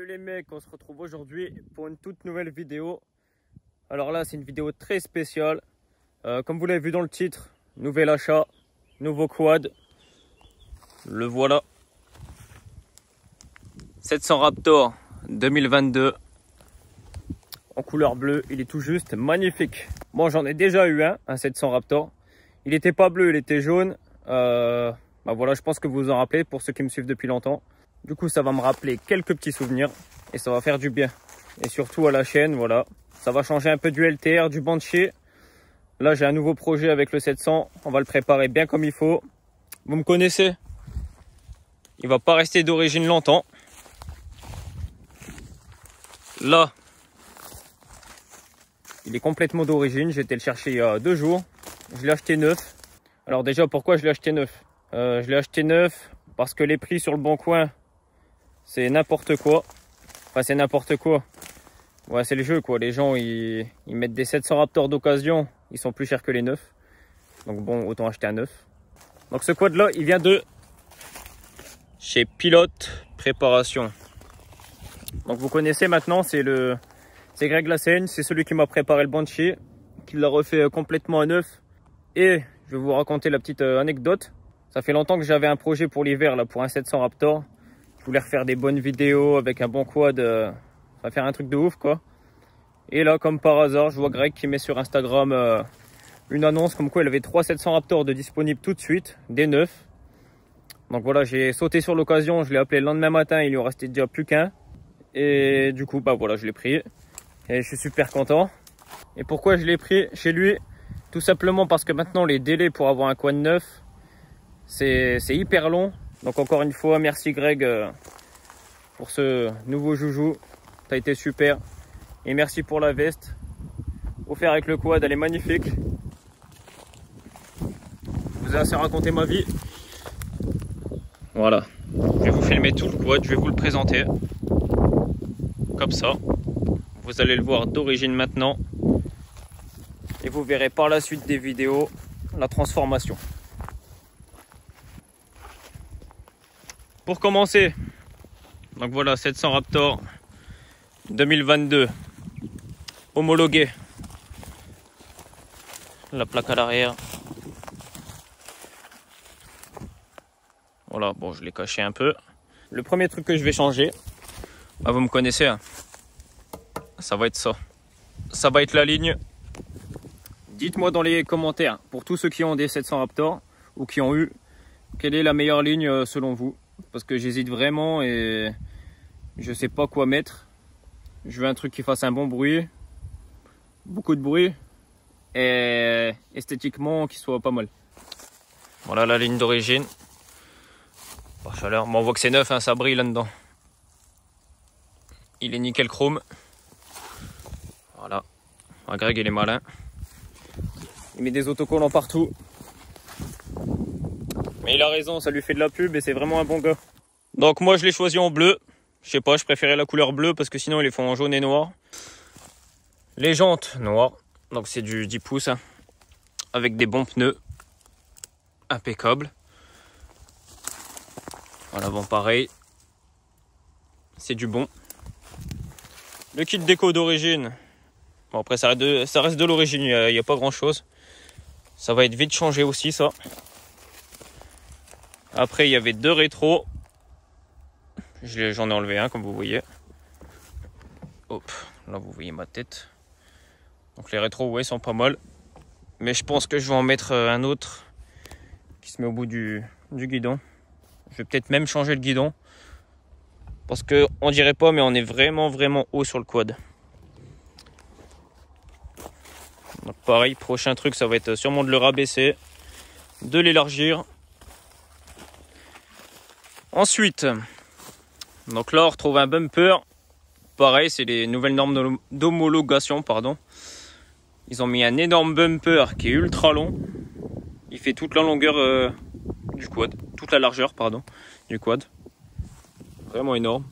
les mecs, on se retrouve aujourd'hui pour une toute nouvelle vidéo. Alors là, c'est une vidéo très spéciale. Comme vous l'avez vu dans le titre, nouvel achat, nouveau quad. Le voilà. 700 Raptor 2022 en couleur bleue. Il est tout juste magnifique. Bon, j'en ai déjà eu un 700 Raptor. Il était pas bleu, il était jaune. Bah voilà, je pense que vous vous en rappelez pour ceux qui me suivent depuis longtemps. Du coup, ça va me rappeler quelques petits souvenirs et ça va faire du bien. Et surtout à la chaîne, voilà. Ça va changer un peu du LTR, du Banshee. Là, j'ai un nouveau projet avec le 700. On va le préparer bien comme il faut. Vous me connaissez. Il va pas rester d'origine longtemps. Là, il est complètement d'origine. J'ai été le chercher il y a 2 jours. Je l'ai acheté neuf. Alors déjà, pourquoi je l'ai acheté neuf? Je l'ai acheté neuf parce que les prix sur le bon coin, c'est n'importe quoi. Enfin, c'est n'importe quoi. Ouais, c'est le jeu, quoi. Les gens, ils mettent des 700 Raptor d'occasion. Ils sont plus chers que les neufs. Donc bon, autant acheter un neuf. Donc ce quad-là, il vient de chez Pilote Préparation. Donc vous connaissez maintenant, c'est Greg Lassaigne. C'est celui qui m'a préparé le Banshee, qui l'a refait complètement à neuf. Et je vais vous raconter la petite anecdote. Ça fait longtemps que j'avais un projet pour l'hiver, là, pour un 700 Raptor. Je voulais refaire des bonnes vidéos avec un bon quad. Ça va faire un truc de ouf, quoi. Et là, comme par hasard, je vois Greg qui met sur Instagram une annonce comme quoi il avait 3 700 Raptor de disponibles tout de suite, des neufs. Donc voilà, j'ai sauté sur l'occasion, je l'ai appelé le lendemain matin, il lui en restait déjà plus qu'un. Et du coup, bah voilà, je l'ai pris. Et je suis super content. Et pourquoi je l'ai pris chez lui? Tout simplement parce que maintenant, les délais pour avoir un quad neuf, c'est hyper long. Donc encore une fois, merci Greg pour ce nouveau joujou. Ça a été super. Et merci pour la veste. Offert avec le quad, elle est magnifique. Je vous ai assez raconté ma vie. Voilà. Je vais vous filmer tout le quad, je vais vous le présenter. Comme ça. Vous allez le voir d'origine maintenant. Et vous verrez par la suite des vidéos la transformation. Pour commencer, donc voilà, 700 Raptor 2022 homologué. La plaque à l'arrière. Voilà, bon, je l'ai caché un peu. Le premier truc que je vais changer, bah, vous me connaissez, hein, ça va être ça. Ça va être la ligne. Dites-moi dans les commentaires, pour tous ceux qui ont des 700 Raptor ou qui ont eu, quelle est la meilleure ligne selon vous? Parce que j'hésite vraiment et je sais pas quoi mettre. Je veux un truc qui fasse un bon bruit, beaucoup de bruit et esthétiquement qui soit pas mal. Voilà la ligne d'origine. Par chaleur, bon, on voit que c'est neuf, hein, ça brille là-dedans. Il est nickel chrome. Voilà. Ah, Greg il est malin. Il met des autocollants partout. Mais il a raison, ça lui fait de la pub et c'est vraiment un bon gars. Donc moi je l'ai choisi en bleu. Je sais pas, je préférais la couleur bleue parce que sinon ils les font en jaune et noir. Les jantes noires. Donc c'est du 10 pouces. Hein, avec des bons pneus. Impeccable. Voilà, bon pareil. C'est du bon. Le kit déco d'origine. Bon après ça reste de l'origine, il n'y a pas grand chose. Ça va être vite changé aussi ça. Après il y avait 2 rétros. J'en ai enlevé un comme vous voyez. Hop, là vous voyez ma tête. Donc les rétros ouais sont pas mal. Mais je pense que je vais en mettre un autre qui se met au bout du guidon. Je vais peut-être même changer le guidon. Parce que on dirait pas mais on est vraiment haut sur le quad. Donc pareil, prochain truc ça va être sûrement de le rabaisser. De l'élargir. Ensuite, donc là on retrouve un bumper. Pareil, c'est les nouvelles normes d'homologation, pardon. Ils ont mis un énorme bumper qui est ultra long. Il fait toute la longueur du quad, toute la largeur, pardon, du quad. Vraiment énorme.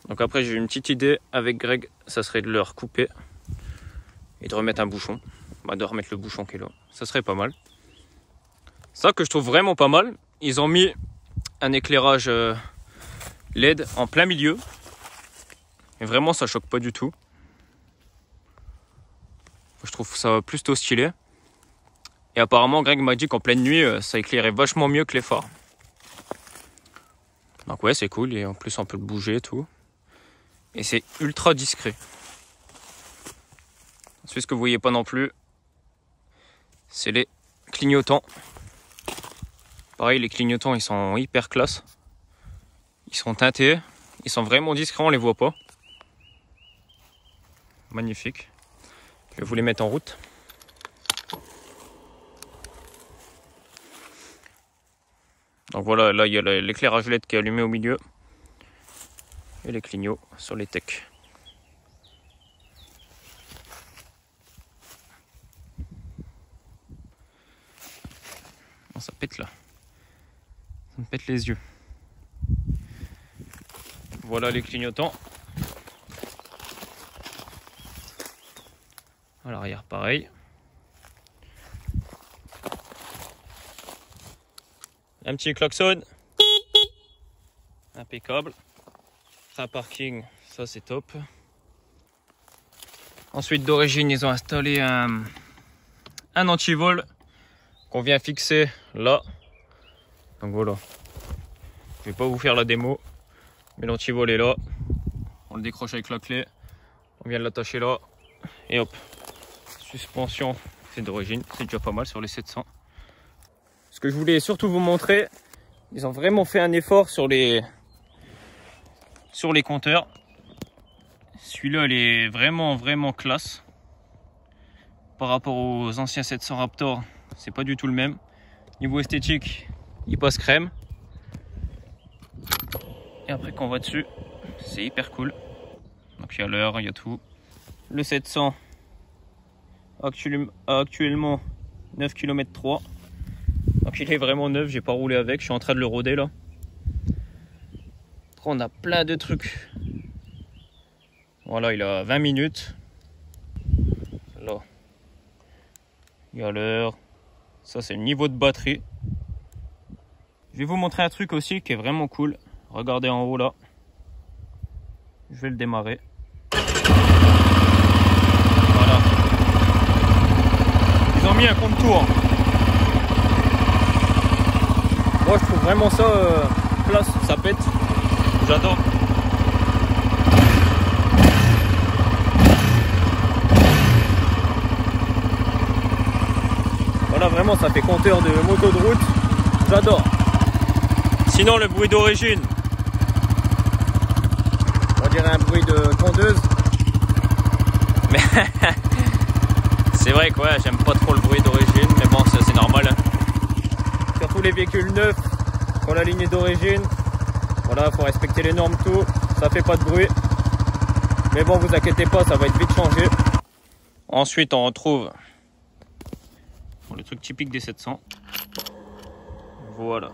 Donc après j'ai une petite idée avec Greg, ça serait de le recouper et de remettre un bouchon. Bah, de remettre le bouchon qui est là, ça serait pas mal. Ça que je trouve vraiment pas mal, ils ont mis un éclairage LED en plein milieu. Et vraiment, ça choque pas du tout. Je trouve ça plutôt stylé. Et apparemment, Greg m'a dit qu'en pleine nuit, ça éclairait vachement mieux que les phares. Donc ouais, c'est cool. Et en plus, on peut le bouger et tout. Et c'est ultra discret. Ensuite, ce que vous voyez pas non plus, c'est les clignotants. Pareil, les clignotants, ils sont hyper classe. Ils sont teintés. Ils sont vraiment discrets, on les voit pas. Magnifique. Je vais vous les mettre en route. Donc voilà, là il y a l'éclairage LED qui est allumé au milieu. Et les clignots sur les techs. Oh, ça pète là. Ça me pète les yeux. Voilà les clignotants. À l'arrière pareil. Un petit klaxon. Impeccable. Un parking, ça c'est top. Ensuite d'origine ils ont installé un antivol qu'on vient fixer là. Donc voilà. Je vais pas vous faire la démo. Mais l'antivol est là. On le décroche avec la clé. On vient de l'attacher là. Et hop. Suspension, c'est d'origine, c'est déjà pas mal sur les 700. Ce que je voulais surtout vous montrer, ils ont vraiment fait un effort sur les compteurs. Celui-là, il est vraiment classe. Par rapport aux anciens 700 Raptor, c'est pas du tout le même. Niveau esthétique, il passe crème. Et après qu'on va dessus, c'est hyper cool. Donc il y a l'heure, il y a tout. Le 700. Actuellement 9 km 3. Donc il est vraiment neuf, j'ai pas roulé avec, je suis en train de le roder là. Après, on a plein de trucs. Voilà, il a 20 minutes. Là, il y a l'heure. Ça c'est le niveau de batterie. Je vais vous montrer un truc aussi qui est vraiment cool. Regardez en haut là. Je vais le démarrer. Ils ont mis un compte-tour. Moi je trouve vraiment ça classe, ça pète. J'adore. Voilà, vraiment ça fait compteur de moto de route. J'adore. Sinon le bruit d'origine, on dirait un bruit de tondeuse. Mais c'est vrai que ouais, j'aime pas trop le bruit d'origine, mais bon, c'est normal. Hein. Surtout les véhicules neufs qui ont la lignée d'origine. Voilà, faut respecter les normes, tout. Ça fait pas de bruit. Mais bon, vous inquiétez pas, ça va être vite changé. Ensuite, on retrouve le truc typique des 700. Voilà.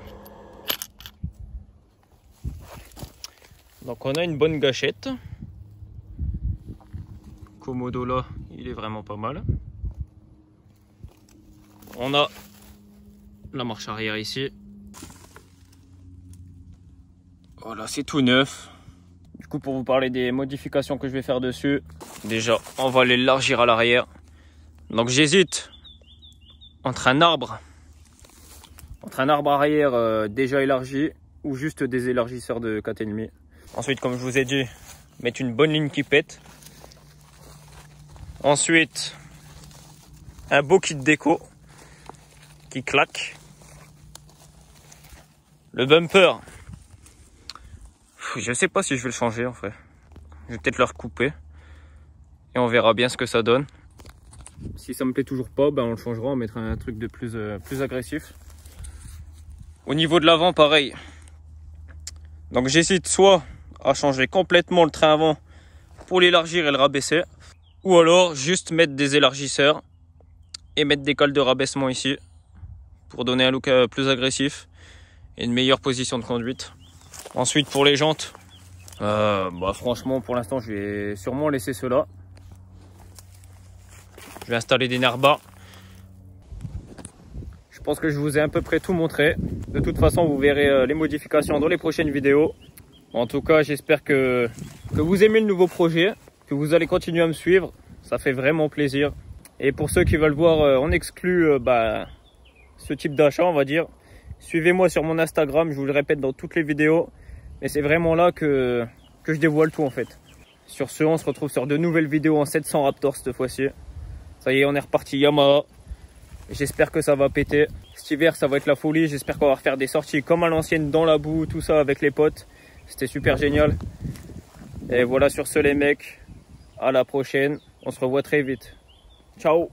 Donc on a une bonne gâchette. Komodo là, il est vraiment pas mal. On a la marche arrière ici. Voilà, c'est tout neuf. Du coup, pour vous parler des modifications que je vais faire dessus, déjà, on va l'élargir à l'arrière. Donc j'hésite entre un arbre arrière déjà élargi ou juste des élargisseurs de 4,5. Ensuite, comme je vous ai dit, mettre une bonne ligne qui pète. Ensuite, un beau kit déco qui claque. Le bumper, je sais pas si je vais le changer en fait. Je vais peut-être le recouper et on verra bien ce que ça donne. Si ça me plaît toujours pas, ben on le changera, on mettra un truc de plus agressif. Au niveau de l'avant, pareil. Donc j'hésite soit à changer complètement le train avant pour l'élargir et le rabaisser, ou alors juste mettre des élargisseurs et mettre des cales de rabaissement ici pour donner un look plus agressif et une meilleure position de conduite. Ensuite pour les jantes, franchement pour l'instant je vais sûrement laisser cela. Je vais installer des nerfs bas. Je pense que je vous ai à peu près tout montré. De toute façon vous verrez les modifications dans les prochaines vidéos. En tout cas j'espère que que vous aimez le nouveau projet, que vous allez continuer à me suivre. Ça fait vraiment plaisir. Et pour ceux qui veulent voir en exclu ce type d'achat, on va dire, suivez-moi sur mon Instagram, je vous le répète dans toutes les vidéos. Mais c'est vraiment là que je dévoile tout en fait. Sur ce, on se retrouve sur de nouvelles vidéos en 700 Raptor cette fois-ci. Ça y est, on est reparti Yamaha. J'espère que ça va péter. Cet hiver, ça va être la folie. J'espère qu'on va refaire des sorties comme à l'ancienne, dans la boue, tout ça avec les potes. C'était super génial. Et voilà, sur ce les mecs, à la prochaine. On se revoit très vite. Ciao!